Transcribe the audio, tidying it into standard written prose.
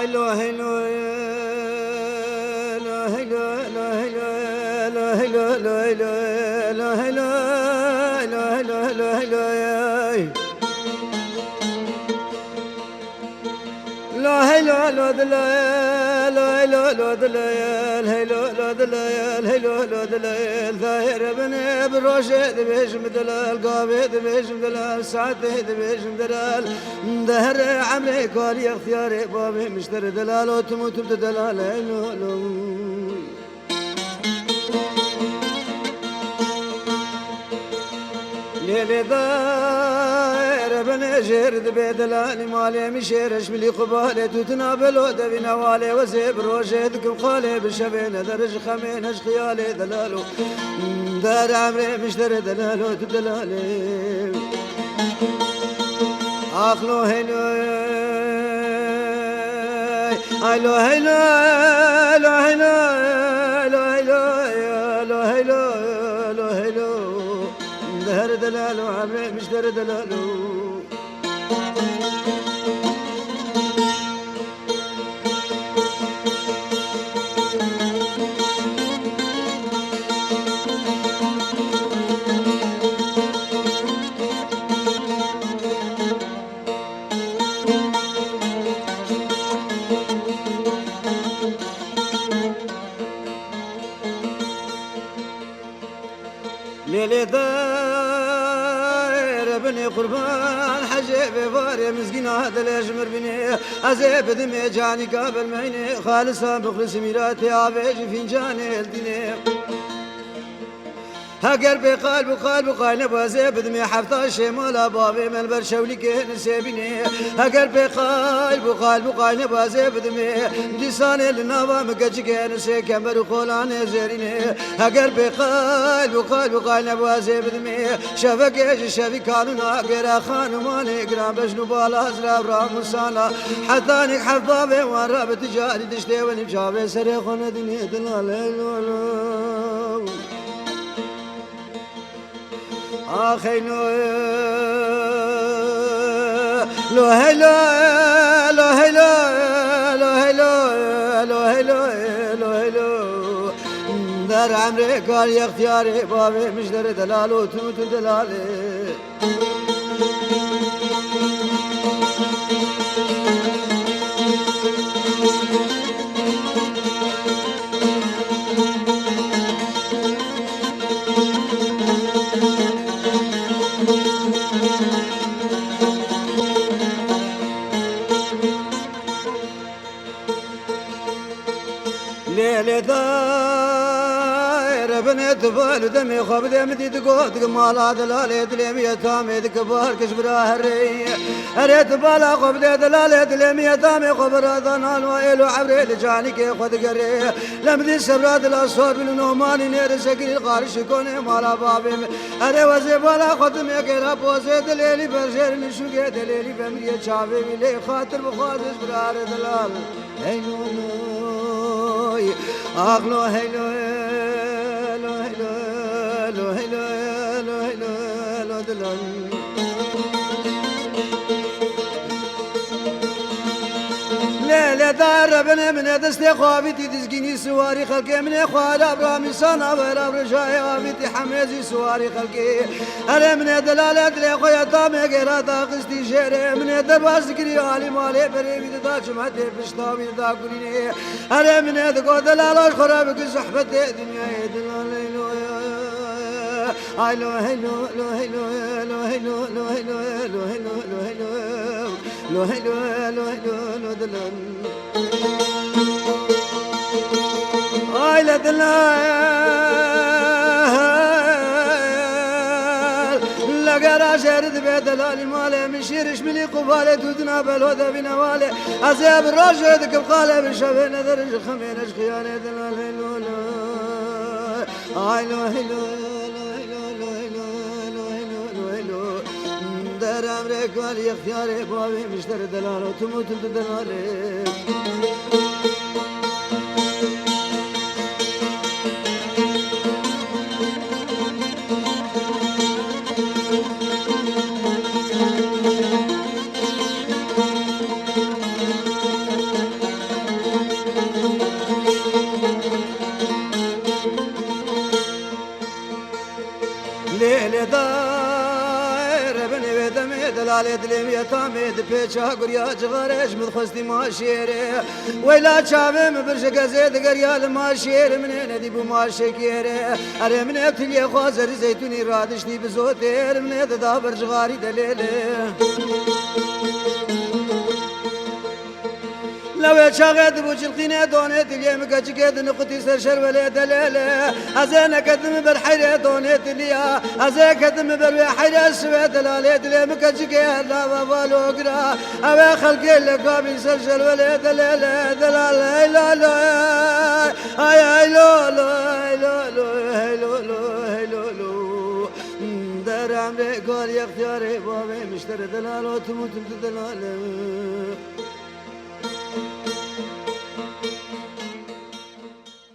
هلو هلو هلو هلو هلو هلو هلو هلو هلو هلو هلو هلو لا هلو لو دلال هلو لو دلال هلو لو دلال هلو لو دلال ظاهر بني بروشد بيش مدلال قابد بيش مدلال سعد بيش مدلال دهر عمري كاري اختياري بابي مشتري دلال وتموت بدلال هلو لو ليلي داير بني جرد بيدلاني مالي مشيرش ملي قبالي تتنابل ودبي نوالي وزيب روشدكم خالي بالشبين درج خمينش خيالي دلالو دار عمري مشتر دلالو تدلالي اخلو هلو هلو هلو هلو هلو هلو هلو هلو هلو دهر دلالو عمري مشتر دلالو ليلي داير بني قربان حجيب فاري مسكين هذا الاشمر بني عزيب دمي جاني قابل معيني خالصا بخلص ميراتي عبيج فنجاني الدنيا قلبي قلب قلب وزيب دمي حفظ شمال بابي من برشولي كين سيبني قلبي قلب وزيب دمي لسان النوى مكج كين سي كمر خولان زيرني قلبي قلب وزيب دمي شفي كانوا غير خانماني قرام بشنو بالا زرا برام سالا حتانك حبابي ورا بتجاري دشتي ونجابي سريخون دنيا دلال آخی لو هلو لو هلو لو هلو لو هلو لو هلو در عمري قال يا اختياري بابي مش در دلالو تموت دلالي ليلي داير بنت بالدمي خب دمتي تقود مالا دلالي دلمي يتامي كبار كشبرا هري هريت بالا خب دلالي دلمي يتامي خبر ذنال وإلو عبري لجاني كي خد قري لمدي سبراد الأصفر بالنوماني نير سكري القارش كوني مالا بابي هري وزي بالا خدمي كيرا بوزي دليلي برجير نشوكي دليلي بمري شافي بلي خاطر بخاطر برار دلال هينو أغلو هلو هلو هلو هلو هلو هلو هلو هلو دلال ليلة دار بنا من دستي خوابتي تسقيني سواري خلقي من خوال أبرامي صانا ورا برجاي خوابتي حميزي سواري خلقي أنا من دلالة لي خويا طامي غير داقستي جيري من درباز ذكري علي مالي بريمي دا جمعتي بشتاوي دا قوليني أنا من دقو دلالة خرابك صحبتي دنيا دلالة هلو هلو هلو هلو هلو هلو هلو هلو هلو هلو لو هلو هلو هلو دلال آي لا دلال لقرا شرد بدلال مالي مشيرش ملي قبالي تودنا بلوذا بنوالي عزيب الراشد كبقالي بالشبين درج خمينش خياني دلال هلو آي لو هلو در عمري قال يا اختياري بابي مشتر دلالو تموت دلالي ليل داير بني بدمي دلالي دليم يتامي دبيتشا قريا جغارش مدخستي ما شيري ويلا شابم برشق زيد قريا ما شير من ندي بو ما شكيري اري من ابتلي خوازر زيتوني رادشني بزوتير من دابر جغاري دليلي لو شاغد بوجلقينا دونيت اليوم كجقد نقطي سرشر ولا دلاله ازانا كدم بالحيره دونيت اليا ازا كدم بالحيره سوى دلاله اليوم كجقد لا بالو قرا ابا خلق لك قابل سرشر ولا دلاله دلاله لا لا اي لا لا لا لا لا لا در امر کار اختیار بابه مشتر دلاله تموت دلاله